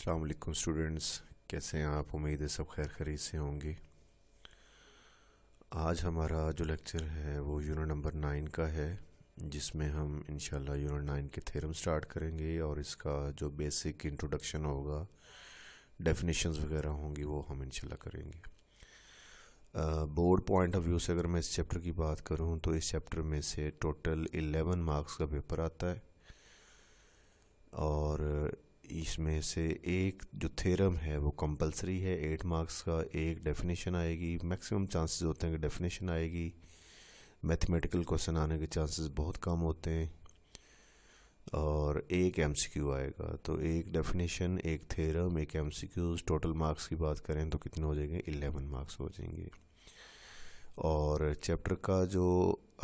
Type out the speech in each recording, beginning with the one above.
अस्सलाम वालेकुम स्टूडेंट्स, कैसे हैं आप? उम्मीद है सब खैर खरीद से होंगे। आज हमारा जो लेक्चर है वो यूनिट नंबर 9 का है, जिसमें हम इंशाल्लाह यूनिट 9 के थ्योरम स्टार्ट करेंगे और इसका जो बेसिक इंट्रोडक्शन होगा, डेफिनेशंस वगैरह होंगी, वो हम इंशाल्लाह करेंगे। बोर्ड पॉइंट ऑफ व्यू से अगर मैं इस चैप्टर की बात करूं तो इस चैप्टर में से टोटल 11 मार्क्स का पेपर आता है और इसमें से एक जो थ्योरम है वो कंपलसरी है, 8 मार्क्स का। एक डेफिनेशन आएगी, मैक्सिमम चांसेस होते हैं कि डेफिनेशन आएगी। मैथमेटिकल क्वेश्चन आने के चांसेस बहुत कम होते हैं और एक एमसीक्यू आएगा। तो एक डेफिनेशन, एक थ्योरम, एक एमसीक्यू, टोटल मार्क्स की बात करें तो कितने हो जाएंगे? 11 मार्क्स हो जाएंगे। और चैप्टर का जो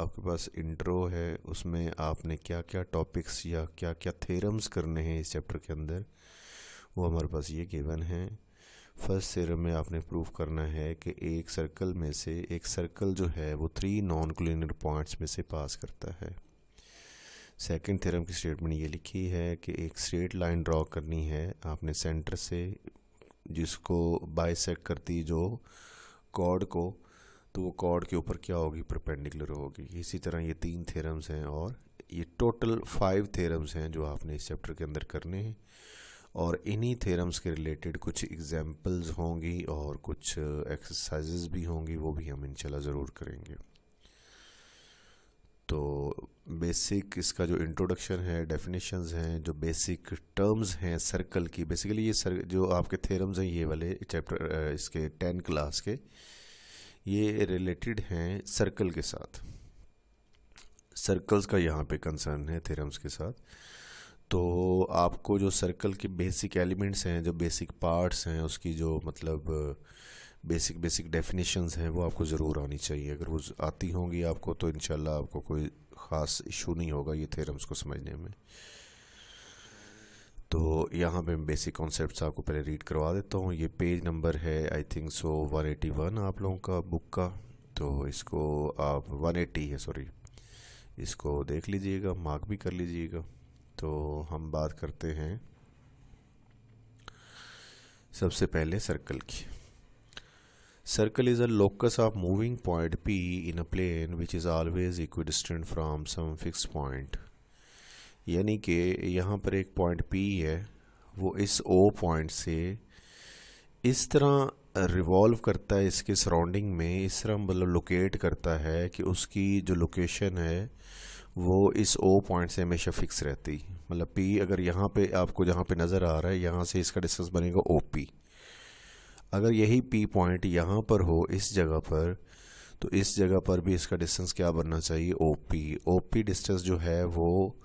आपके पास इंट्रो है उसमें आपने क्या क्या टॉपिक्स या क्या क्या थ्योरम्स करने हैं इस चैप्टर के अंदर, वो हमारे पास ये गिवन है। फर्स्ट थ्योरम में आपने प्रूव करना है कि एक सर्कल में से एक सर्कल जो है वो 3 नॉन कोलिनियर पॉइंट्स में से पास करता है। सेकंड थ्योरम की स्टेटमेंट ये लिखी है कि एक स्ट्रेट लाइन ड्रॉ करनी है आपने सेंटर से, जिसको बाइसेक्ट करती जो कॉर्ड को, तो वो कॉर्ड के ऊपर क्या होगी? परपेंडिकुलर होगी। इसी तरह ये 3 थ्योरम्स हैं और ये टोटल 5 थ्योरम्स हैं जो आपने इस चैप्टर के अंदर करने हैं। और इन्हीं थ्योरम्स के रिलेटेड कुछ एग्जांपल्स होंगी और कुछ एक्सरसाइजेज भी होंगी, वो भी हम इंशाल्लाह ज़रूर करेंगे। तो बेसिक इसका जो इंट्रोडक्शन है, डेफिनेशंस हैं, जो बेसिक टर्म्स हैं सर्कल की, बेसिकली ये जो आपके थ्योरम्स हैं ये वाले चैप्टर इसके 10 क्लास के, ये रिलेटेड हैं सर्कल के साथ। सर्कल्स का यहाँ पे कंसर्न है थ्योरम्स के साथ। तो आपको जो सर्कल के बेसिक एलिमेंट्स हैं, जो बेसिक पार्ट्स हैं, उसकी जो मतलब बेसिक डेफिनेशंस हैं, वो आपको ज़रूर आनी चाहिए। अगर वो आती होंगी आपको तो इंशाल्लाह आपको कोई ख़ास इशू नहीं होगा ये थ्योरम्स को समझने में। तो यहाँ पे मैं बेसिक कॉन्सेप्ट्स आपको पहले रीड करवा देता हूँ। ये पेज नंबर है आई थिंक सो 181 आप लोगों का बुक का। तो इसको आप 180 है, सॉरी, इसको देख लीजिएगा, मार्क भी कर लीजिएगा। तो हम बात करते हैं सबसे पहले सर्कल की। Circle is a locus of moving point P in a plane which is always equidistant from some fix point. यानी कि यहाँ पर एक पॉइंट P है, वो इस O पॉइंट से इस तरह रिवॉल्व करता है इसके सराउंडिंग में, इस तरह मतलब लोकेट करता है कि उसकी जो लोकेशन है वो इस O पॉइंट से हमेशा फिक्स रहती। मतलब P अगर यहाँ पे आपको जहाँ पे नज़र आ रहा है, यहाँ से इसका डिस्टेंस बनेगा OP। अगर यही P पॉइंट यहाँ पर हो इस जगह पर, तो इस जगह पर भी इसका डिस्टेंस क्या बनना चाहिए? OP। OP डिस्टेंस जो है वो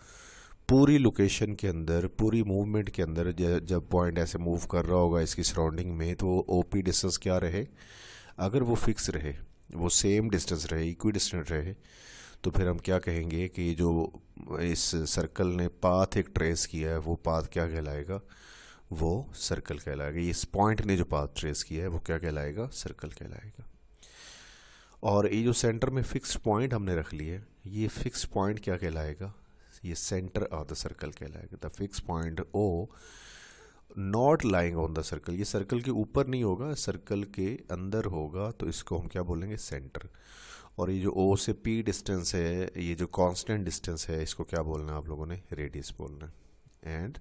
पूरी लोकेशन के अंदर, पूरी मूवमेंट के अंदर, जब पॉइंट ऐसे मूव कर रहा होगा इसकी सराउंडिंग में, तो OP डिस्टेंस क्या रहे? अगर वो फिक्स रहे, वो सेम डिस्टेंस रहे, इक्वी डिस्टेंस रहे, तो फिर हम क्या कहेंगे कि जो इस सर्कल ने पाथ एक ट्रेस किया है वो पाथ क्या कहलाएगा? वो सर्कल कहलाएगा। इस पॉइंट ने जो पाथ ट्रेस किया है वो क्या कहलाएगा? सर्कल कहलाएगा। और ये जो सेंटर में फिक्स पॉइंट हमने रख लिया है, ये फिक्स पॉइंट क्या कहलाएगा? ये सेंटर ऑफ द सर्कल कहलाएगा। The fix point O not lying on the circle, ये सर्कल के ऊपर नहीं होगा, सर्कल के अंदर होगा, तो इसको हम क्या बोलेंगे? सेंटर। और ये जो O से P डिस्टेंस है, ये जो कांस्टेंट डिस्टेंस है, इसको क्या बोलना है आप लोगों ने? रेडियस बोलना है। And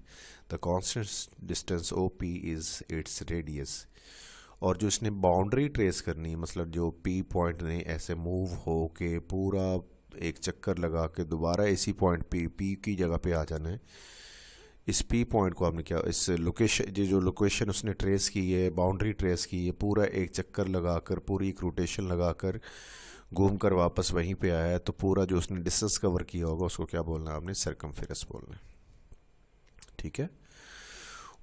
the constant distance OP is its radius. और जो इसने बाउंड्री ट्रेस करनी है, मतलब जो P पॉइंट ने ऐसे मूव हो के पूरा एक चक्कर लगा के दोबारा इसी पॉइंट P की जगह पे आ जाना है, इस P पॉइंट को आपने क्या, इस लोकेशन, जो लोकेशन उसने ट्रेस की है, बाउंड्री ट्रेस की है, पूरा एक चक्कर लगाकर, पूरी एक रोटेशन लगाकर घूम कर वापस वहीं पे आया है, तो पूरा जो उसने डिस्टेंस कवर किया होगा उसको क्या बोलना है आपने? सर्कमफेरेंस बोलना है। ठीक है।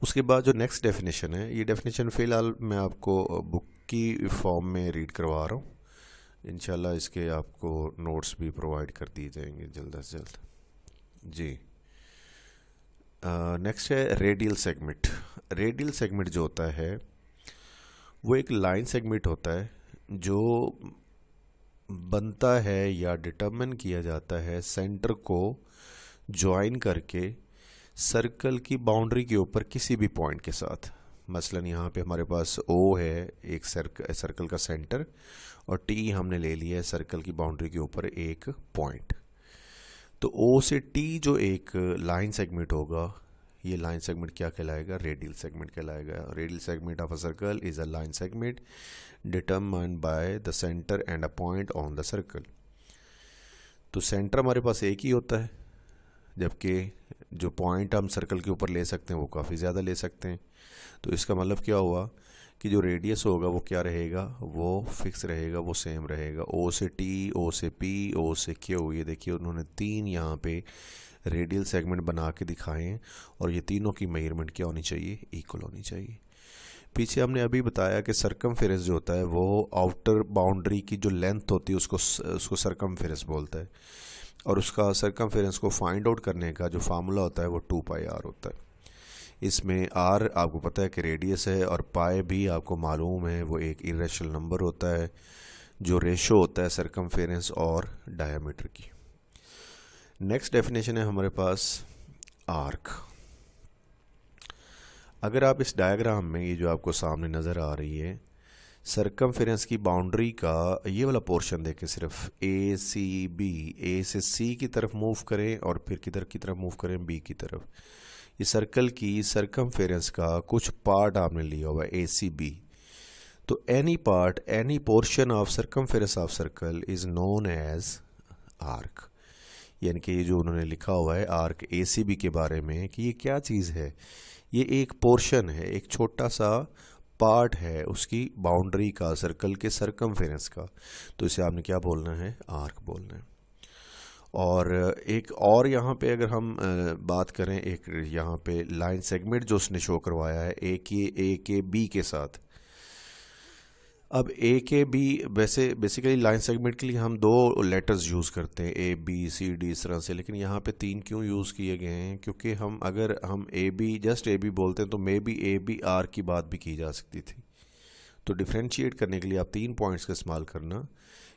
उसके बाद जो नेक्स्ट डेफिनेशन है, ये डेफिनेशन फ़िलहाल मैं आपको बुक की फॉर्म में रीड करवा रहा हूँ। इंशाल्लाह इसके आपको नोट्स भी प्रोवाइड कर दिए जाएंगे जल्द से जल्द जी। नेक्स्ट है रेडियल सेगमेंट। रेडियल सेगमेंट जो होता है वो एक लाइन सेगमेंट होता है जो बनता है या डिटरमिन किया जाता है सेंटर को ज्वाइन करके सर्कल की बाउंड्री के ऊपर किसी भी पॉइंट के साथ, मसलन यहाँ पे हमारे पास O है एक सर्कल का सेंटर, और T हमने ले लिया है सर्कल की बाउंड्री के ऊपर एक पॉइंट। तो O से T जो एक लाइन सेगमेंट होगा, ये लाइन सेगमेंट क्या कहलाएगा? रेडियल सेगमेंट कहलाएगा। Radial segment of a circle is a line segment determined by the centre and a point on the circle. तो सेंटर हमारे पास एक ही होता है, जबकि जो पॉइंट हम सर्कल के ऊपर ले सकते हैं वो काफ़ी ज़्यादा ले सकते हैं। तो इसका मतलब क्या हुआ कि जो रेडियस होगा वो क्या रहेगा? वो फिक्स रहेगा, वो सेम रहेगा। O से T, O से P, O से Q, ये देखिए उन्होंने 3 यहाँ पे रेडियल सेगमेंट बना के दिखाए हैं, और ये तीनों की मेजरमेंट क्या होनी चाहिए? इक्वल होनी चाहिए। पीछे हमने अभी बताया कि सरकमफेरेंस जो होता है वो आउटर बाउंड्री की जो लेंथ होती है उसको सरकमफेरेंस बोलता है, और उसका सरकमफेरेंस को फाइंड आउट करने का जो फार्मूला होता है वो 2πr होता है। इसमें r आपको पता है कि रेडियस है, और पाई भी आपको मालूम है वो एक इरेशनल नंबर होता है जो रेशो होता है सरकमफेरेंस और डायमीटर की। नेक्स्ट डेफिनेशन है हमारे पास आर्क। अगर आप इस डायग्राम में, ये जो आपको सामने नज़र आ रही है, सरकमफेरेंस की बाउंड्री का ये वाला पोर्शन देखें, सिर्फ A C B, A से C की तरफ मूव करें और फिर किधर की तरफ मूव करें? B की तरफ। ये सर्कल की सरकमफेरेंस का कुछ पार्ट आपने लिया हुआ है ACB। तो any part, any portion of circumference of circle is known as arc. यानी कि ये जो उन्होंने लिखा हुआ है आर्क ACB के बारे में कि ये क्या चीज़ है? ये एक पोर्शन है, एक छोटा सा पार्ट है उसकी बाउंड्री का, सर्कल के सरकमफेरेंस का। तो इसे आपने क्या बोलना है? आर्क बोलना है। और एक और यहाँ पे अगर हम बात करें, एक यहाँ पे लाइन सेगमेंट जो उसने शो करवाया है ए के बी के साथ। अब ए के बी, वैसे बेसिकली लाइन सेगमेंट के लिए हम 2 लेटर्स यूज़ करते हैं, ABCD इस तरह से, लेकिन यहाँ पे 3 क्यों यूज़ किए गए हैं? क्योंकि अगर हम जस्ट AB बोलते हैं तो मे बी ABR की बात भी की जा सकती थी। तो डिफ्रेंशिएट करने के लिए आप 3 पॉइंट्स का इस्तेमाल करना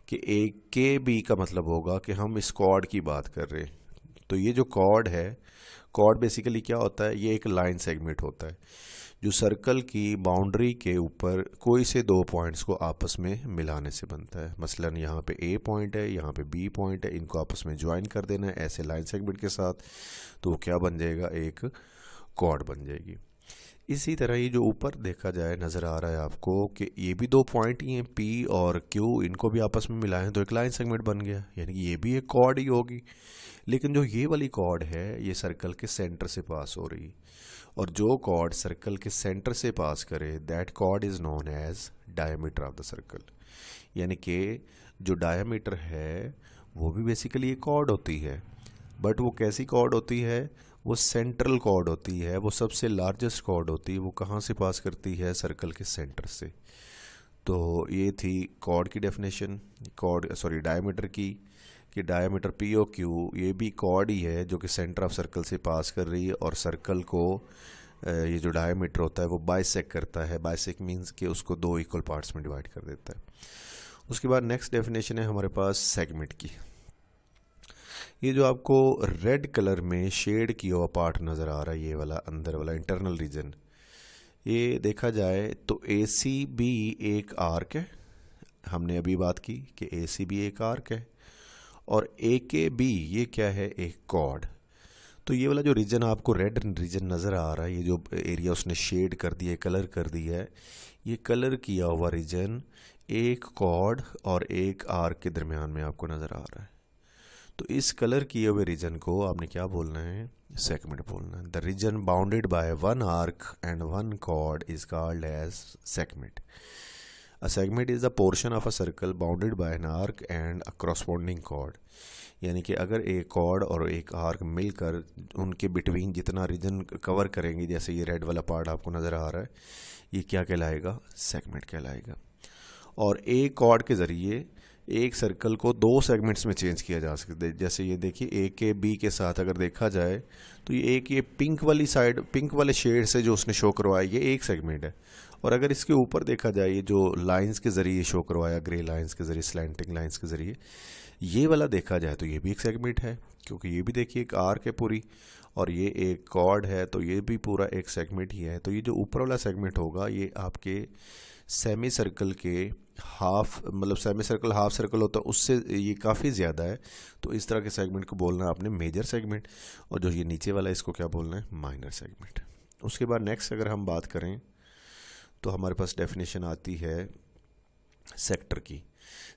कि AKB का मतलब होगा कि हम इस कॉर्ड की बात कर रहे हैं। तो ये जो कॉर्ड है, कॉर्ड बेसिकली क्या होता है? ये एक लाइन सेगमेंट होता है जो सर्कल की बाउंड्री के ऊपर कोई से 2 पॉइंट्स को आपस में मिलाने से बनता है। मसलन यहाँ पे A पॉइंट है, यहाँ पे B पॉइंट है, इनको आपस में ज्वाइन कर देना है ऐसे लाइन सेगमेंट के साथ, तो वो क्या बन जाएगा? एक कॉर्ड बन जाएगी। इसी तरह ये जो ऊपर देखा जाए नज़र आ रहा है आपको कि ये भी 2 पॉइंट ही हैं P और Q, इनको भी आपस में मिलाएं तो एक लाइन सेगमेंट बन गया, यानी कि ये भी एक कॉर्ड ही होगी। लेकिन जो ये वाली कॉर्ड है ये सर्कल के सेंटर से पास हो रही, और जो कॉर्ड सर्कल के सेंटर से पास करे that chord is known as diameter of the circle. यानी कि जो डायमीटर है वो भी बेसिकली एक कॉर्ड होती है, बट वो कैसी कॉर्ड होती है? वो सेंट्रल कॉर्ड होती है, वो सबसे लार्जेस्ट कॉर्ड होती है। वो कहाँ से पास करती है? सर्कल के सेंटर से। तो ये थी कॉर्ड की डेफिनेशन, डायमीटर की, कि डायमीटर POQ ये भी कॉर्ड ही है जो कि सेंटर ऑफ सर्कल से पास कर रही है, और सर्कल को ये जो डायमीटर होता है वो बाइसेक्ट करता है। बाइसेक्ट मींस कि उसको 2 इक्वल पार्ट्स में डिवाइड कर देता है। उसके बाद नेक्स्ट डेफिनेशन है हमारे पास सेगमेंट की। ये जो आपको रेड कलर में शेड किया हुआ पार्ट नज़र आ रहा है, ये वाला अंदर वाला इंटरनल रीजन, ये देखा जाए तो ACB एक आर्क है। हमने अभी बात की कि ACB एक आर्क है, और AKB ये क्या है? एक कॉर्ड। तो ये वाला जो रीजन आपको रेड रीजन नज़र आ रहा है, ये जो एरिया उसने शेड कर दिया है, कलर कर दिया है, ये कलर किया हुआ रीजन एक कॉर्ड और एक आर्क के दरमियान में आपको नज़र आ रहा है। तो इस कलर किए हुए रीजन को आपने क्या बोलना है? सेगमेंट बोलना है। The region bounded by 1 arc and 1 chord is called as segment. A segment is a portion of a circle bounded by an arc and a corresponding chord। यानी कि अगर एक कॉर्ड और एक आर्क मिलकर उनके बिटवीन जितना रीजन कवर करेंगे, जैसे ये रेड वाला पार्ट आपको नज़र आ रहा है, ये क्या कहलाएगा? सेगमेंट कहलाएगा। और एक कॉर्ड के ज़रिए एक सर्कल को 2 सेगमेंट्स में चेंज किया जा सकता है। जैसे ये देखिए AKB के साथ अगर देखा जाए तो ये पिंक वाली साइड, पिंक वाले शेड से जो उसने शो करवाया, ये एक सेगमेंट है। और अगर इसके ऊपर देखा जाए, ये जो लाइंस के ज़रिए शो करवाया, ग्रे लाइंस के ज़रिए, स्लैंटिंग लाइंस के ज़रिए, ये वाला देखा जाए तो ये भी एक सेगमेंट है, क्योंकि ये भी देखिए एक आर्क है पूरी, और ये एक कॉर्ड है, तो ये भी पूरा एक सेगमेंट ही है। तो ये जो ऊपर वाला सेगमेंट होगा ये आपके सेमी सर्कल के हाफ, मतलब सेमी सर्कल हाफ सर्कल होता है उससे ये काफ़ी ज़्यादा है। तो इस तरह के सेगमेंट को बोलना है आपने मेजर सेगमेंट, और जो ये नीचे वाला है इसको क्या बोलना है, माइनर सेगमेंट। उसके बाद नेक्स्ट अगर हम बात करें तो हमारे पास डेफिनेशन आती है सेक्टर की।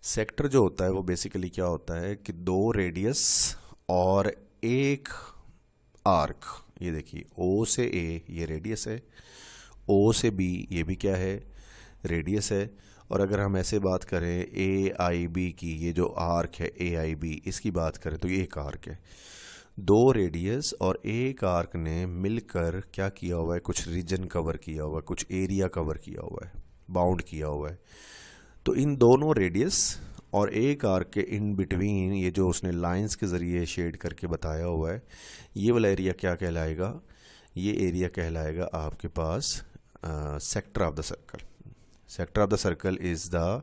सेक्टर जो होता है वो बेसिकली क्या होता है कि दो रेडियस और एक आर्क। ये देखिए ओ से ए ये रेडियस है, ओ से बी ये भी क्या है, रेडियस है। और अगर हम ऐसे बात करें ए आई बी की, ये जो आर्क है ए आई बी, इसकी बात करें तो ये एक आर्क है। दो रेडियस और एक आर्क ने मिलकर क्या किया हुआ है, कुछ रीजन कवर किया हुआ है, कुछ एरिया कवर किया हुआ है, बाउंड किया हुआ है। तो इन दोनों रेडियस और एक आर्क के इन बिटवीन ये जो उसने लाइंस के ज़रिए शेड करके बताया हुआ है, ये वाला एरिया क्या कहलाएगा, ये एरिया कहलाएगा आपके पास sector of the circle. Sector of the circle is the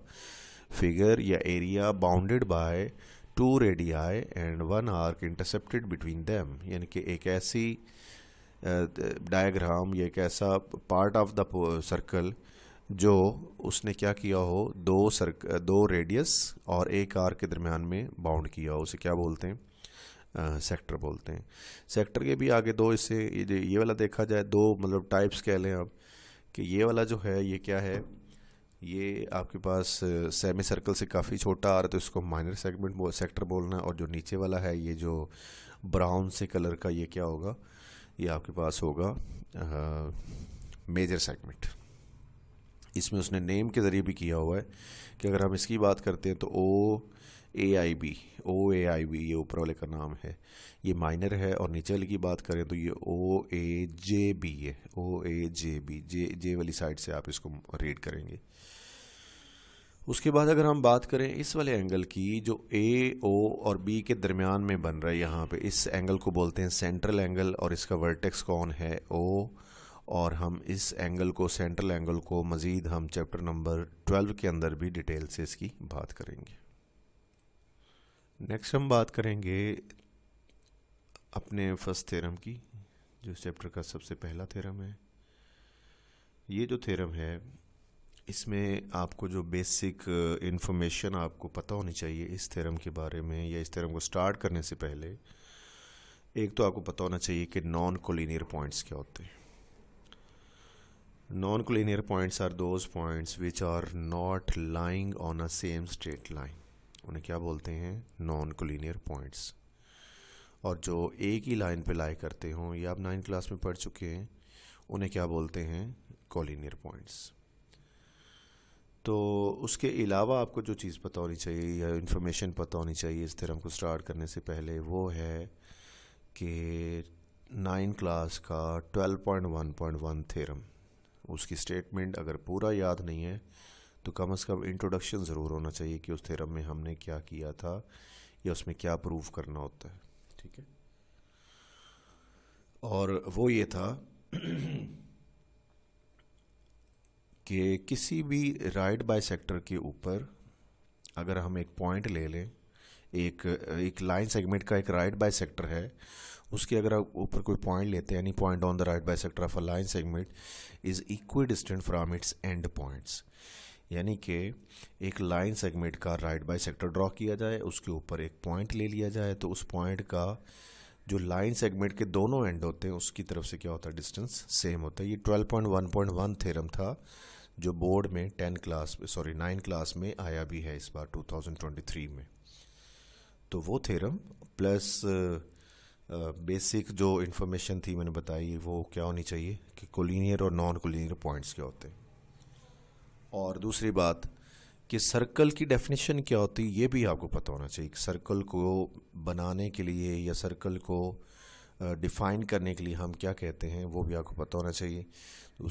figure या area bounded by two radii and one arc intercepted between them. यानी कि एक ऐसी डायग्राम या एक ऐसा पार्ट ऑफ द सर्कल जो उसने क्या किया हो, दो रेडियस और एक आर्क के दरमियान में बाउंड किया हो, उसे क्या बोलते हैं, सेक्टर बोलते हैं। सेक्टर के भी आगे दो, इससे ये वाला देखा जाए दो मतलब टाइप्स कह लें आप, कि ये वाला जो है ये क्या है, ये आपके पास सेमी सर्कल से काफ़ी छोटा आ रहा है तो इसको माइनर सेगमेंट सेक्टर बोलना है। और जो नीचे वाला है ये जो ब्राउन से कलर का, ये क्या होगा, ये आपके पास होगा मेजर सेगमेंट। इसमें उसने नेम के ज़रिए भी किया हुआ है कि अगर हम इसकी बात करते हैं तो ओ ए आई बी ये ऊपर वाले का नाम है, ये माइनर है। और नीचे वाले की बात करें तो ये ओ ए जे बी है, ओ ए जे बी, जे वाली साइड से आप इसको रीड करेंगे। उसके बाद अगर हम बात करें इस वाले एंगल की जो ए ओ और बी के दरमियान में बन रहा है, यहाँ पे इस एंगल को बोलते हैं सेंट्रल एंगल, और इसका वर्टेक्स कौन है, ओ। और हम इस एंगल को, सेंट्रल एंगल को, मज़ीद हम चैप्टर नंबर 12 के अंदर भी डिटेल से इसकी बात करेंगे। नेक्स्ट हम बात करेंगे अपने फर्स्ट थ्योरम की, जो चैप्टर का सबसे पहला थ्योरम है। ये जो थ्योरम है इसमें आपको जो बेसिक इन्फॉर्मेशन आपको पता होनी चाहिए इस थ्योरम के बारे में, या इस थ्योरम को स्टार्ट करने से पहले, एक तो आपको पता होना चाहिए कि नॉन कोलिनियर पॉइंट्स क्या होते हैं। Non-collinear points are those points which are not lying on a same straight line. उन्हें क्या बोलते हैं, non-collinear points। और जो एक ही लाइन पे लाई करते हों, ये आप 9th क्लास में पढ़ चुके हैं, उन्हें क्या बोलते हैं, collinear points। तो उसके अलावा आपको जो चीज़ पता होनी चाहिए या इन्फॉर्मेशन पता होनी चाहिए इस थ्योरम को स्टार्ट करने से पहले, वो है कि 9th क्लास का 12.1.1 थ्योरम, उसकी स्टेटमेंट अगर पूरा याद नहीं है तो कम से कम इंट्रोडक्शन ज़रूर होना चाहिए कि उस थ्योरम में हमने क्या किया था या उसमें क्या प्रूव करना होता है, ठीक है। और वो ये था कि किसी भी राइट बाइसेक्टर के ऊपर अगर हम एक पॉइंट ले लें, एक लाइन सेगमेंट का एक राइट बाइसेक्टर है, उसके अगर आप ऊपर कोई पॉइंट लेते हैं, any point on the right bisector of a line segment is equi distant from its and points. यानी कि एक लाइन सेगमेंट का राइट बाइसेक्टर ड्रॉ किया जाए, उसके ऊपर एक पॉइंट ले लिया जाए, तो उस पॉइंट का जो लाइन सेगमेंट के दोनों एंड होते हैं उसकी तरफ से क्या होता है, डिस्टेंस सेम होता है। ये 12.1.1 थ्योरम था जो बोर्ड में 9 क्लास में आया भी है इस बार 2023 में। तो वो थ्योरम प्लस बेसिक जो इन्फॉर्मेशन थी मैंने बताई, वो क्या होनी चाहिए कि कोलिनियर और नॉन कोलिनियर पॉइंट्स क्या होते हैं। और दूसरी बात कि सर्कल की डेफिनेशन क्या होती है ये भी आपको पता होना चाहिए। सर्कल को बनाने के लिए या सर्कल को डिफ़ाइन करने के लिए हम क्या कहते हैं वो भी आपको पता होना चाहिए। तो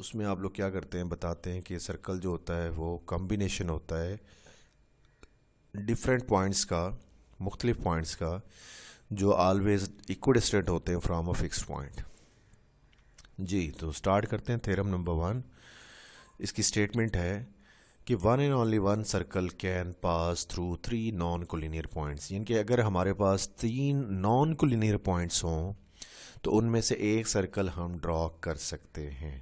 उसमें आप लोग क्या करते हैं, बताते हैं कि सर्कल जो होता है वो कम्बिनेशन होता है डिफरेंट पॉइंट्स का, मुख्तलिफ पॉइंट्स का, जो ऑलवेज इक्विडिस्टेंट होते हैं फ्रॉम अ फिक्स्ड पॉइंट। जी तो स्टार्ट करते हैं थ्योरम नंबर 1। इसकी स्टेटमेंट है कि one and only one circle can pass through 3 non collinear points, यानी कि अगर हमारे पास 3 नॉन कोलिनियर पॉइंट्स हों तो उनमें से एक सर्कल हम ड्रॉ कर सकते हैं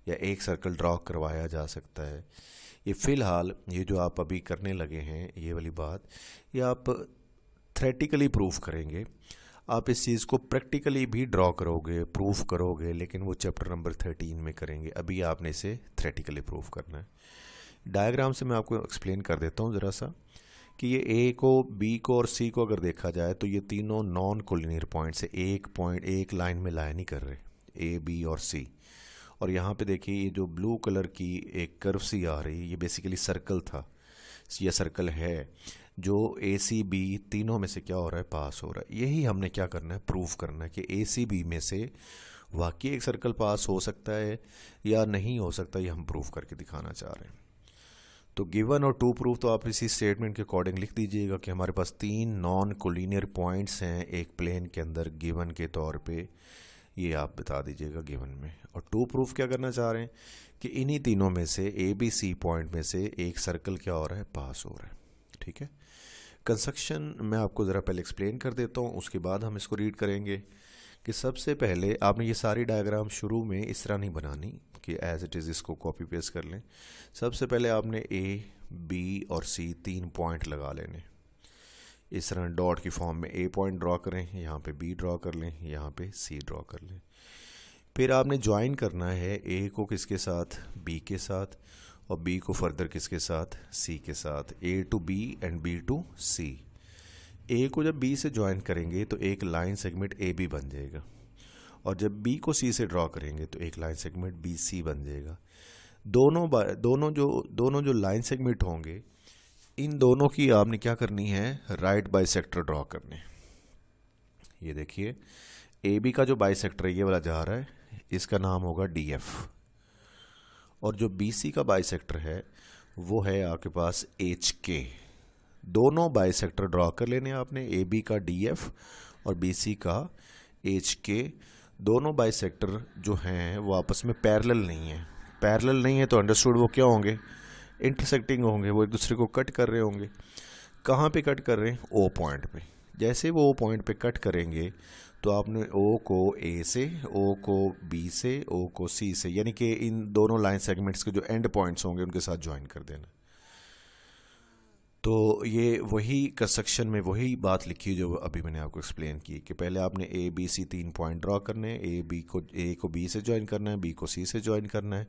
या एक सर्कल ड्रॉ करवाया जा सकता है। ये फ़िलहाल ये जो आप अभी करने लगे हैं ये वाली बात, ये आप थ्योरेटिकली प्रूफ करेंगे। आप इस चीज़ को प्रैक्टिकली भी ड्रॉ करोगे, प्रूफ करोगे, लेकिन वो चैप्टर नंबर 13 में करेंगे। अभी आपने इसे थ्योरेटिकली प्रूफ करना है। डायग्राम से मैं आपको एक्सप्लेन कर देता हूँ ज़रा सा कि ये ए को, बी को और सी को अगर देखा जाए तो ये तीनों नॉन कोलिनियर पॉइंट से एक लाइन में लाइन नहीं कर रहे, ए बी और सी। और यहाँ पे देखिए ये जो ब्लू कलर की एक कर्व सी आ रही है, ये बेसिकली सर्कल था, ये सर्कल है जो ए सी बी तीनों में से क्या हो रहा है, पास हो रहा है। यही हमने क्या करना है, प्रूफ करना है कि ए सी बी में से वाकई एक सर्कल पास हो सकता है या नहीं हो सकता, ये हम प्रूफ करके दिखाना चाह रहे हैं। तो गिवन और टू प्रूफ तो आप इसी स्टेटमेंट के अकॉर्डिंग लिख दीजिएगा कि हमारे पास 3 नॉन कोलिनियर पॉइंट्स हैं एक प्लेन के अंदर गिवन के तौर पे, ये आप बता दीजिएगा गिवन में। और टू प्रूफ क्या करना चाह रहे हैं कि इन्हीं तीनों में से ए बी सी पॉइंट में से एक सर्कल क्या हो रहा है, पास हो रहा है। ठीक है, कंस्ट्रक्शन मैं आपको ज़रा पहले एक्सप्लेन कर देता हूँ, उसके बाद हम इसको रीड करेंगे। कि सबसे पहले आपने ये सारी डायग्राम शुरू में इस तरह नहीं बनानी कि एज इट इज़ इसको कॉपी पेस्ट कर लें। सबसे पहले आपने ए बी और सी 3 पॉइंट लगा लेने, इस तरह डॉट की फॉर्म में। ए पॉइंट ड्रॉ करें, यहाँ पे बी ड्रॉ कर लें, यहाँ पे सी ड्रॉ कर लें। फिर आपने ज्वाइन करना है ए को किसके साथ, बी के साथ, और बी को फर्दर किसके साथ, सी के साथ। A to B and B to C. A को जब बी से ज्वाइन करेंगे तो एक लाइन सेगमेंट ए बी बन जाएगा, और जब बी को सी से ड्रॉ करेंगे तो एक लाइन सेगमेंट बी सी बन जाएगा। दोनों जो लाइन सेगमेंट होंगे, इन दोनों की आपने क्या करनी है, राइट बाइसेक्टर ड्रॉ करने। ये देखिए ए बी का जो बाइसेक्टर है ये वाला जा रहा है, इसका नाम होगा डी एफ, और जो बी सी का बाइसेक्टर है वो है आपके पास एच के। दोनों बाइसेक्टर ड्रॉ कर लेने आपने, ए बी का डी एफ और बी सी का एच के। दोनों बाइसेक्टर जो हैं वो आपस में पैरेलल नहीं है। पैरेलल नहीं है तो अंडरस्टूड वो क्या होंगे, इंटरसेक्टिंग होंगे, वो एक दूसरे को कट कर रहे होंगे। कहाँ पे कट कर रहे हैं, ओ पॉइंट पे। जैसे वो ओ पॉइंट पे कट करेंगे तो आपने ओ को ए से, ओ को बी से, ओ को सी से, यानी कि इन दोनों लाइन सेगमेंट्स के जो एंड पॉइंट्स होंगे उनके साथ ज्वाइन कर देना। तो ये वही कंस्ट्रक्शन में वही बात लिखी जो अभी मैंने आपको एक्सप्लेन की कि पहले आपने A B C 3 point draw करने हैं। ए को बी से ज्वाइन करना है, बी को सी से ज्वाइन करना है,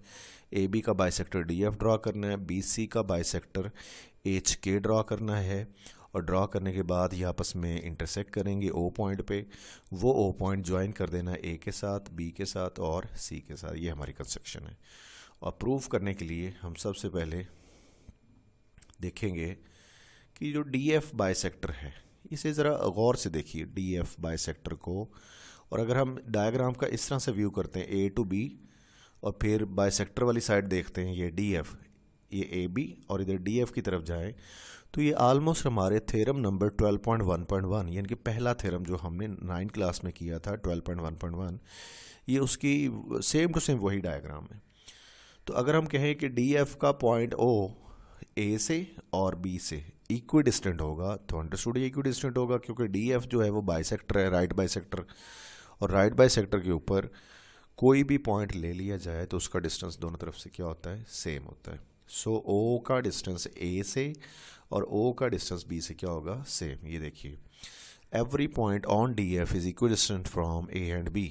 ए बी का बाइसेक्टर डी एफ ड्रॉ करना है, बी सी का बाइसेक्टर एच के ड्रॉ करना है, और ड्रॉ करने के बाद ये आपस में इंटरसेक्ट करेंगे ओ पॉइंट पे। वो ओ पॉइंट ज्वाइन कर देना ए के साथ, बी के साथ और सी के साथ। ये हमारी कंस्ट्रक्शन है। और प्रूफ करने के लिए हम सबसे पहले देखेंगे कि जो डी एफ बाइसेक्टर है, इसे ज़रा गौर से देखिए डी एफ बाइसेक्टर को। और अगर हम डायग्राम का इस तरह से व्यू करते हैं, ए टू बी, और फिर बाइसेक्टर वाली साइड देखते हैं, ये डी एफ, ये ए बी, और इधर डी एफ की तरफ जाएं तो ये आलमोस्ट हमारे थ्योरम नंबर 12.1.1, यानी कि पहला थ्योरम जो हमने 9th क्लास में किया था 12.1.1, ये उसकी सेम टू सेम वही डायग्राम है। तो अगर हम कहें कि डी एफ का पॉइंट ओ ए से और बी से इक्वी डिस्टेंट होगा, तो अंडरस्टूड इक्वी डिस्टेंट होगा क्योंकि डी एफ जो है वो बाइसेक्टर है, राइट बाइसेक्टर, और राइट बाइसेक्टर के ऊपर कोई भी पॉइंट ले लिया जाए तो उसका डिस्टेंस दोनों तरफ से क्या होता है, सेम होता है। सो ओ का डिस्टेंस ए से और ओ का डिस्टेंस बी से क्या होगा, सेम। ये देखिए every point on D F is equidistant from A and B.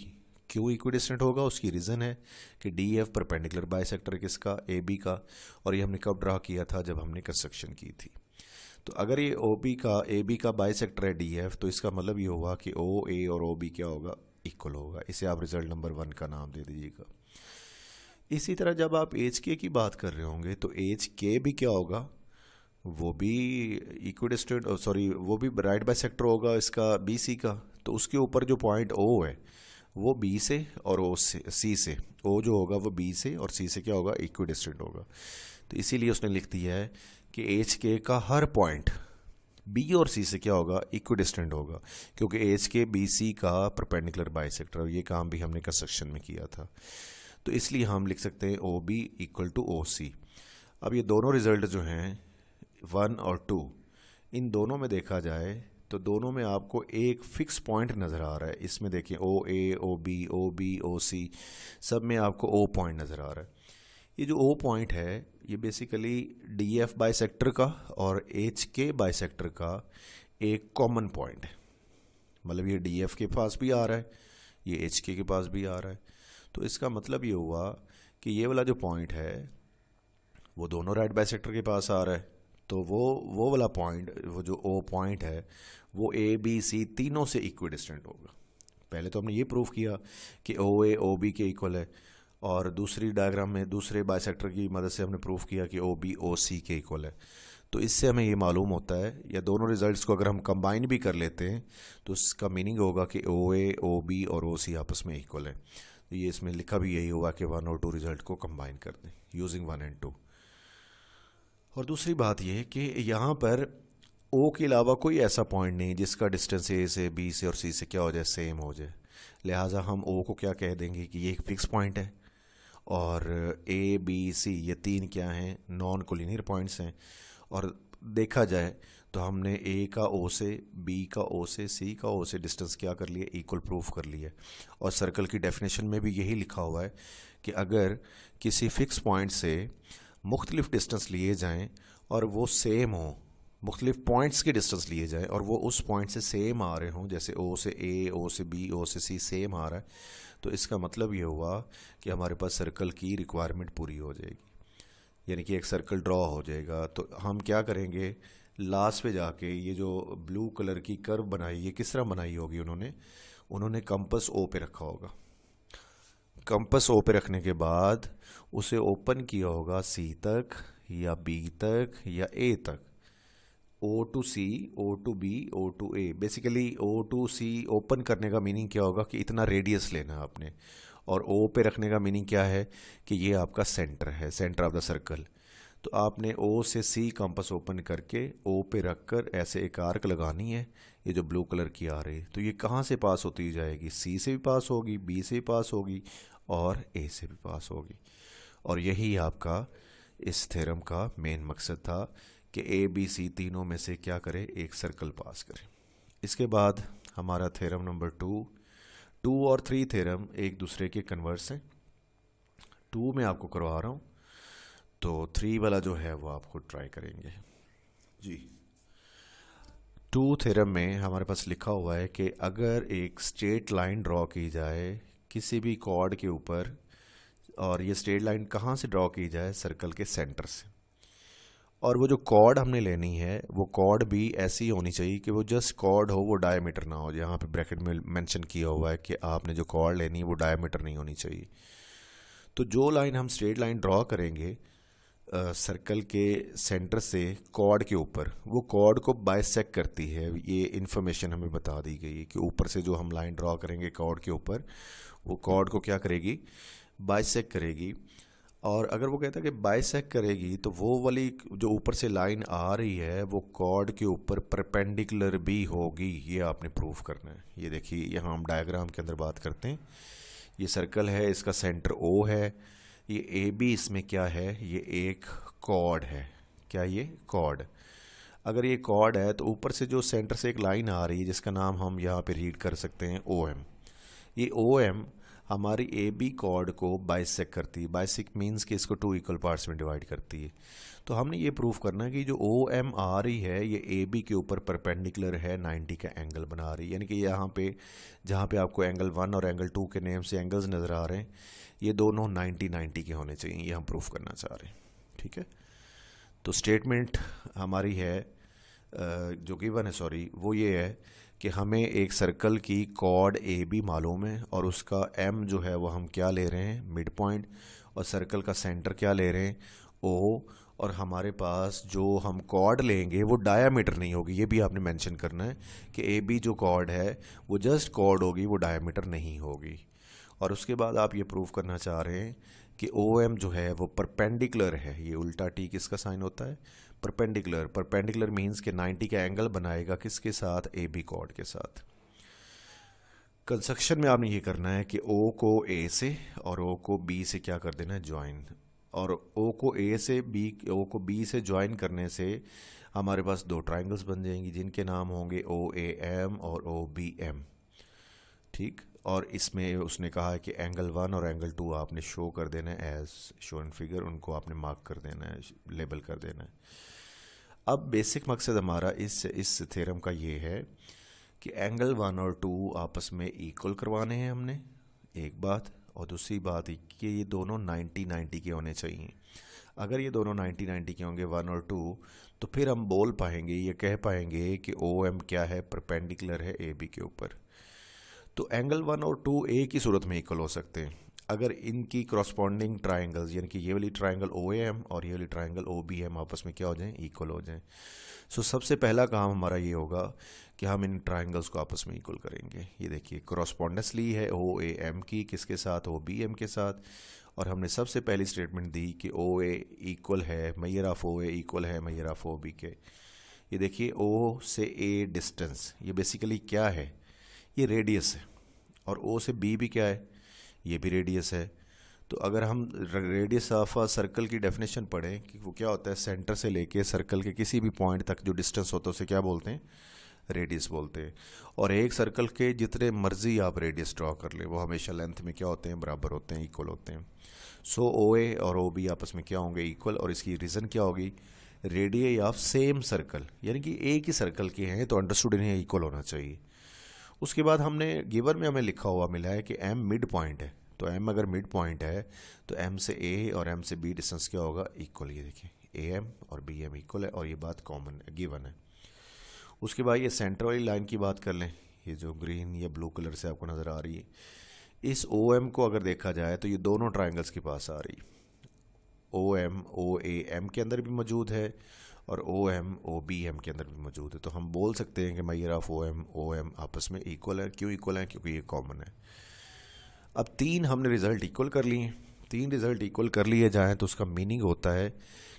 क्यों इक्वी डिस्टेंट होगा, उसकी रीज़न है कि डी एफ परपेंडिकुलर बाइसेक्टर किसका, ए बी का, और ये हमने कब ड्रा किया था, जब हमने कंस्ट्रक्शन की थी। तो अगर ये ओ बी का, ए बी का बाइसेक्टर है डी एफ, तो इसका मतलब ये होगा कि ओ ए और ओ बी क्या होगा, इक्वल होगा। इसे आप रिजल्ट नंबर 1 का नाम दे दीजिएगा। इसी तरह जब आप एच के की बात कर रहे होंगे तो एच के भी क्या होगा, वो भी इक्विडिस्टेंट, सॉरी वो भी राइट बाइसेक्टर होगा इसका बी सी का। तो उसके ऊपर जो पॉइंट ओ है वो बी से और ओ से, सी से, ओ जो होगा वो बी से और सी से क्या होगा, इक्विडिस्टेंट होगा। तो इसीलिए उसने लिख दिया है कि एच के का हर पॉइंट बी और सी से क्या होगा, इक्विडिस्टेंट होगा, क्योंकि एच के बी सी का परपेंडिकुलर बाइसेक्टर, और ये काम भी हमने कंस्ट्रक्शन में किया था। तो इसलिए हम लिख सकते हैं O B equal to O C. अब ये दोनों रिजल्ट जो हैं 1 और 2, इन दोनों में देखा जाए तो दोनों में आपको एक फिक्स पॉइंट नज़र आ रहा है। इसमें देखिए ओ बी, सब में आपको ओ पॉइंट नज़र आ रहा है। ये जो ओ पॉइंट है ये बेसिकली डी एफ बाइसेक्टर का और एच के बाइसेक्टर का एक कॉमन पॉइंट है। मतलब ये डी एफ के पास भी आ रहा है, ये एच के पास भी आ रहा है। तो इसका मतलब ये हुआ कि ये वाला जो पॉइंट है वो दोनों राइट बाइसेक्टर के पास आ रहा है। तो वो वाला पॉइंट, वो जो ओ पॉइंट है, वो ए बी सी तीनों से इक्विडिस्टेंट होगा। पहले तो हमने ये प्रूव किया कि ओ ए ओ बी के इक्वल है, और दूसरी डायग्राम में दूसरे बाइसेक्टर की मदद से हमने प्रूव किया कि ओ बी ओ सी के इक्वल है। तो इससे हमें ये मालूम होता है, या दोनों रिजल्ट्स को अगर हम कंबाइन भी कर लेते हैं तो इसका मीनिंग होगा कि ओ ए ओ बी और ओ सी आपस में इक्वल है। तो ये इसमें लिखा भी यही होगा कि 1 और 2 रिजल्ट को कंबाइन कर दें यूजिंग 1 एंड 2। और दूसरी बात यह है कि यहाँ पर ओ के अलावा कोई ऐसा पॉइंट नहीं जिसका डिस्टेंस ए से बी से और सी से क्या हो जाए, सेम हो जाए। लिहाजा हम ओ को क्या कह देंगे कि ये एक फिक्स पॉइंट है, और ए बी सी ये तीन क्या हैं, नॉन कोलिनियर पॉइंट्स हैं। और देखा जाए तो हमने ए का ओ से, बी का ओ से, सी का ओ से डिस्टेंस क्या कर लिया, इक्वल प्रूफ कर लिया। और सर्कल की डेफिनेशन में भी यही लिखा हुआ है कि अगर किसी फिक्स पॉइंट से मुख्तलिफ डिस्टेंस लिए जाएं और वो सेम हो, मुख्तलिफ पॉइंट्स के डिस्टेंस लिए जाएं और वो उस पॉइंट से सेम आ रहे हों, जैसे ओ से ए, ओ से बी, ओ से सी सेम आ रहा है, तो इसका मतलब ये हुआ कि हमारे पास सर्कल की रिक्वायरमेंट पूरी हो जाएगी, यानी कि एक सर्कल ड्रॉ हो जाएगा। तो हम क्या करेंगे, लास्ट पे जाके ये जो ब्लू कलर की कर्व बनाई, ये किस तरह बनाई होगी उन्होंने कंपस ओ पे रखा होगा। कंपस ओ पे रखने के बाद उसे ओपन किया होगा सी तक या बी तक या ए तक, O to C, O to B, O to A. Basically O to C open करने का मीनिंग क्या होगा कि इतना रेडियस लेना है आपने, और ओ पे रखने का मीनिंग क्या है कि ये आपका सेंटर है, सेंटर ऑफ द सर्कल। तो आपने ओ से सी कंपास ओपन करके ओ पे रखकर ऐसे एक आर्क लगानी है, ये जो ब्लू कलर की आ रही है। तो ये कहाँ से पास होती जाएगी, सी से भी पास होगी, बी से भी पास होगी और ए से भी पास होगी। और यही आपका इस थ्योरम का मेन मकसद था कि ए बी सी तीनों में से क्या करे, एक सर्कल पास करे। इसके बाद हमारा थ्योरम नंबर 2 और 3 थ्योरम एक दूसरे के कन्वर्स हैं। 2 में आपको करवा रहा हूँ, तो 3 वाला जो है वो आपको ट्राई करेंगे जी। 2 थ्योरम में हमारे पास लिखा हुआ है कि अगर एक स्ट्रेट लाइन ड्रॉ की जाए किसी भी कॉर्ड के ऊपर, और ये स्ट्रेट लाइन कहाँ से ड्रॉ की जाए, सर्कल के सेंटर से, और वो जो कॉर्ड हमने लेनी है वो कॉर्ड भी ऐसी होनी चाहिए कि वो जस्ट कॉर्ड हो, वो डायमीटर ना हो। यहाँ पे ब्रैकेट में मेंशन किया हुआ है कि आपने जो कॉर्ड लेनी है वो डायमीटर नहीं होनी चाहिए। तो जो लाइन हम स्ट्रेट लाइन ड्रॉ करेंगे सर्कल के सेंटर से कॉर्ड के ऊपर, वो कॉर्ड को बाइसेक्ट करती है। ये इन्फॉर्मेशन हमें बता दी गई है कि ऊपर से जो हम लाइन ड्रॉ करेंगे कॉर्ड के ऊपर, वो कॉर्ड को क्या करेगी, बाइसेक्ट करेगी। और अगर वो कहता है कि बाइसेक्ट करेगी तो वो वाली जो ऊपर से लाइन आ रही है वो कॉर्ड के ऊपर परपेंडिकुलर भी होगी, ये आपने प्रूफ करना है। ये देखिए यहाँ हम डायग्राम के अंदर बात करते हैं, ये सर्कल है, इसका सेंटर ओ है, ये ए बी इसमें क्या है, ये एक कॉर्ड है। क्या ये कॉर्ड, अगर ये कॉर्ड है तो ऊपर से जो सेंटर से एक लाइन आ रही है जिसका नाम हम यहाँ पे रीड कर सकते हैं ओ एम। ये ओ एम हमारी ए बी कॉर्ड को बाइसेक्ट करती है। बाइसेक्ट मीन्स कि इसको 2 इक्वल पार्ट्स में डिवाइड करती है। तो हमने ये प्रूफ करना है कि जो ओ एम आ रही है ये ए बी के ऊपर परपेंडिकुलर है, 90 का एंगल बना रही है। यानी कि यहाँ पे जहाँ पे आपको एंगल 1 और एंगल 2 के नेम से एंगल्स नज़र आ रहे हैं, ये दोनों 90 के होने चाहिए, ये हम प्रूफ करना चाह रहे हैं। ठीक है, तो स्टेटमेंट हमारी है जो गिवन है, सॉरी, वो ये है कि हमें एक सर्कल की कॉर्ड ए बी मालूम है और उसका एम जो है वो हम क्या ले रहे हैं, मिड पॉइंट, और सर्कल का सेंटर क्या ले रहे हैं, ओ। और हमारे पास जो हम कॉर्ड लेंगे वो डायामीटर नहीं होगी, ये भी आपने मेंशन करना है कि ए बी जो कॉर्ड है वो जस्ट कॉर्ड होगी, वो डायामीटर नहीं होगी। और उसके बाद आप ये प्रूव करना चाह रहे हैं कि ओ एम जो है वो परपेंडिकुलर है। ये उल्टा टी किसका साइन होता है, परपेंडिकुलर। परपेंडिकुलर मीन्स कि 90 का एंगल बनाएगा किसके साथ, ए बी कॉर्ड के साथ। कंस्ट्रक्शन में आपने ये करना है कि ओ को ए से और ओ को बी से क्या कर देना है, ज्वाइन। और ओ को ए से बी, ओ को बी से ज्वाइन करने से हमारे पास दो ट्राइंगल्स बन जाएंगी जिनके नाम होंगे ओ ए एम और ओ बी एम। ठीक, और इसमें उसने कहा है कि एंगल 1 और एंगल 2 आपने शो कर देना है एज शो इन फिगर, उनको आपने मार्क कर देना है, लेबल कर देना है। अब बेसिक मकसद हमारा इस थ्योरम का ये है कि एंगल 1 और 2 आपस में इक्वल करवाने हैं हमने, एक बात। और दूसरी बात कि ये दोनों 90-90 के होने चाहिए। अगर ये दोनों 90-90 के होंगे 1 और 2, तो फिर हम बोल पाएंगे, ये कह पाएंगे कि ओ एम क्या है, परपेंडिकुलर है ए बी के ऊपर। तो एंगल 1 और 2 एक ही सूरत में इक्वल हो सकते हैं अगर इनकी करस्पॉन्डिंग ट्राइंगल्स, यानी कि ये वाली ट्राइंगल ओ एम और ये वाली ट्राइंगल ओ बी एम आपस में क्या हो जाएं, इक्वल हो जाएं। सो सबसे पहला काम हमारा ये होगा कि हम इन ट्राइंगल्स को आपस में इक्वल करेंगे। ये देखिए करस्पॉन्डेंस ली है ओ ए एम की, किसके साथ, ओ बी एम के साथ। और हमने सबसे पहली स्टेटमेंट दी कि ओ ए इक्वल है measure of O A equal है मेजर ऑफ ओ बी के। ये देखिए ओ से ए डिस्टेंस, ये बेसिकली क्या है, ये रेडियस है। और ओ से बी भी क्या है, ये भी रेडियस है। तो अगर हम रेडियस ऑफ अ सर्कल की डेफिनेशन पढ़ें कि वो क्या होता है, सेंटर से लेके सर्कल के किसी भी पॉइंट तक जो डिस्टेंस होता है उसे क्या बोलते हैं, रेडियस बोलते हैं। और एक सर्कल के जितने मर्जी आप रेडियस ड्रॉ कर ले, वो हमेशा लेंथ में क्या होते हैं, बराबर होते हैं, इक्वल होते हैं। सो ओ ए और ओ बी आपस में क्या होंगे, इक्वल। और इसकी रीज़न क्या होगी, रेडियस ऑफ सेम सर्कल, यानी कि एक ही सर्कल के हैं तो अंडरस्टूड इन्हें इक्वल होना चाहिए। उसके बाद हमने गिवन में हमें लिखा हुआ मिला है कि एम मिड पॉइंट है। तो एम अगर मिड पॉइंट है तो एम से ए और एम से बी डिस्टेंस क्या होगा, इक्वल। ये देखिए ए एम और बी एम इक्वल है, और ये बात कॉमन गिवन है। उसके बाद ये सेंटर वाली लाइन की बात कर लें, ये जो ग्रीन या ब्लू कलर से आपको नज़र आ रही है, इस ओ एम को अगर देखा जाए तो ये दोनों ट्राइंगल्स के पास आ रही। ओ एम ओ ए एम के अंदर भी मौजूद है और O M O B M के अंदर भी मौजूद है। तो हम बोल सकते हैं कि मेजर ऑफ ओ एम आपस में इक्वल है। क्यों इक्वल है, क्योंकि ये कॉमन है। अब तीन हमने रिज़ल्ट इक्वल कर लिए। तीन रिज़ल्ट इक्वल कर लिए जाएँ तो उसका मीनिंग होता है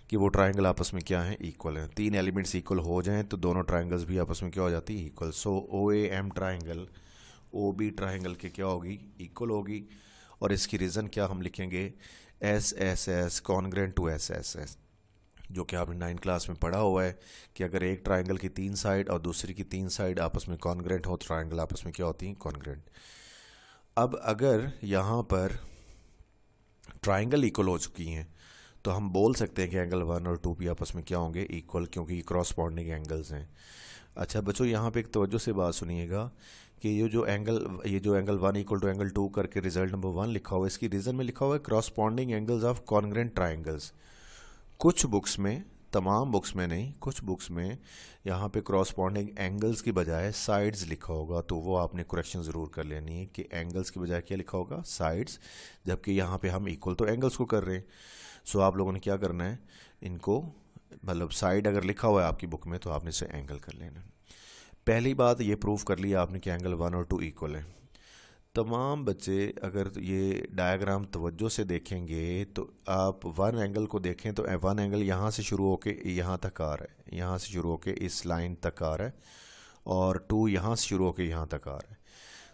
कि वो ट्राइंगल आपस में क्या हैं, इक्वल हैं। तीन एलिमेंट्स इक्वल हो जाएं तो दोनों ट्राइंगल्स भी आपस में क्या हो जाती है, equal. So O A M triangle O B triangle के क्या होगी, इक्वल होगी। और इसकी रीज़न क्या हम लिखेंगे, S S S congruent to S S S, जो कि आपने 9th क्लास में पढ़ा हुआ है कि अगर एक ट्राइंगल की 3 साइड और दूसरी की 3 साइड आपस में कॉन्ग्रेंट हो, ट्राइंगल आपस में क्या होती हैं, कॉन्ग्रेंट। अब अगर यहाँ पर ट्राइंगल इक्वल हो चुकी हैं तो हम बोल सकते हैं कि एंगल 1 और 2 भी आपस में क्या होंगे, इक्वल, क्योंकि ये क्रॉसपॉन्डिंग एंगल्स हैं। अच्छा बच्चों, यहाँ पे एक तवज्जो से बात सुनिएगा कि ये जो एंगल 1 इक्वल टू एंगल 2 करके रिजल्ट नंबर 1 लिखा हुआ है, इसकी रीज़न में लिखा हुआ है corresponding angles of congruent triangles. कुछ बुक्स में, तमाम बुक्स में नहीं, कुछ बुक्स में यहाँ पे क्रॉसपॉन्डिंग एंगल्स की बजाय साइड्स लिखा होगा, तो वो आपने करेक्शन ज़रूर कर लेनी है कि एंगल्स की बजाय क्या लिखा होगा, साइड्स, जबकि यहाँ पे हम इक्वल तो एंगल्स को कर रहे हैं। सो आप लोगों ने क्या करना है, इनको मतलब साइड अगर लिखा हुआ है आपकी बुक में तो आपने इसे एंगल कर लेना। पहली बात ये प्रूव कर लिया आपने कि एंगल 1 और 2 इक्वल है। तमाम बच्चे अगर ये डायग्राम तवज्जो से देखेंगे तो आप 1 एंगल को देखें तो 1 एंगल यहाँ से शुरू होके यहाँ तक आ रहा है, यहाँ से शुरू होके इस लाइन तक आ रहा है, और 2 यहाँ से शुरू होके यहाँ तक आ रहा है।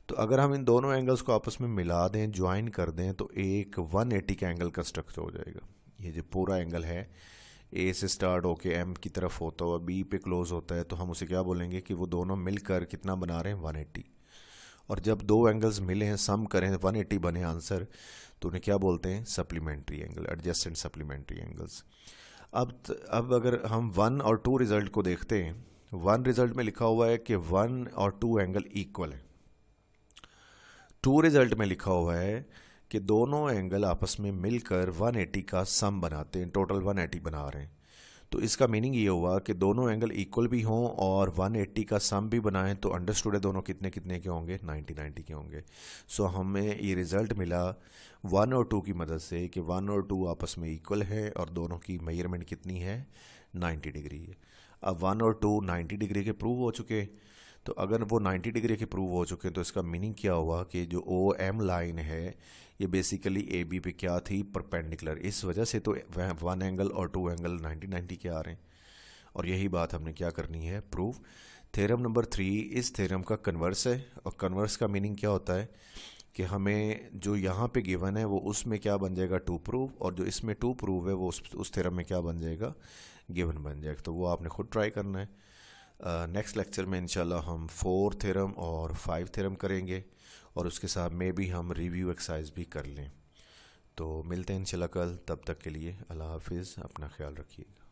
तो अगर हम इन दोनों एंगल्स को आपस में मिला दें, ज्वाइन कर दें, तो एक 180 का एंगल कंस्ट्रक्ट हो जाएगा। ये जो पूरा एंगल है ए से स्टार्ट होके एम की तरफ होता हुआ बी पे क्लोज होता है, तो हम उसे क्या बोलेंगे कि वो दोनों मिलकर कितना बना रहे हैं, 180। और जब दो एंगल्स मिले हैं, सम करें, 180 बने आंसर, तो उन्हें क्या बोलते हैं, supplementary angle, adjacent supplementary angles. अब अगर हम 1 और 2 रिजल्ट को देखते हैं, 1 रिजल्ट में लिखा हुआ है कि 1 और 2 एंगल इक्वल है। 2 रिजल्ट में लिखा हुआ है कि दोनों एंगल आपस में मिलकर 180 का सम बनाते हैं, टोटल 180 बना रहे हैं। तो इसका मीनिंग ये हुआ कि दोनों एंगल इक्वल भी हों और 180 का सम भी बनाएं, तो अंडरस्टूड है दोनों कितने कितने के होंगे, 90-90 के होंगे। सो हमें ये रिज़ल्ट मिला 1 और 2 की मदद से कि 1 और 2 आपस में इक्वल है और दोनों की मेजरमेंट कितनी है, 90 डिग्री है। अब 1 और 2 90 डिग्री के प्रूव हो चुके, तो अगर वो 90 डिग्री के प्रूव हो चुके हैं तो इसका मीनिंग क्या हुआ कि जो ओ एम लाइन है ये बेसिकली ए बी पे क्या थी, परपेंडिकुलर। इस वजह से तो 1 एंगल और 2 एंगल 90-90 के आ रहे हैं, और यही बात हमने क्या करनी है, प्रूव। थ्योरम नंबर 3 इस थ्योरम का कन्वर्स है, और कन्वर्स का मीनिंग क्या होता है कि हमें जो यहाँ पे गिवन है वो उसमें क्या बन जाएगा टू प्रूव, और जो इसमें टू प्रूव है वो उस थ्योरम में क्या बन जाएगा, गिवन बन जाएगा। तो वो आपने खुद ट्राई करना है। नेक्स्ट लेक्चर में इंशाल्लाह हम 4 थ्योरम और 5 थ्योरम करेंगे, और उसके साथ में भी हम रिव्यू एक्सरसाइज भी कर लें। तो मिलते हैं इंशाल्लाह कल, तब तक के लिए अल्लाह हाफिज़, अपना ख्याल रखिएगा।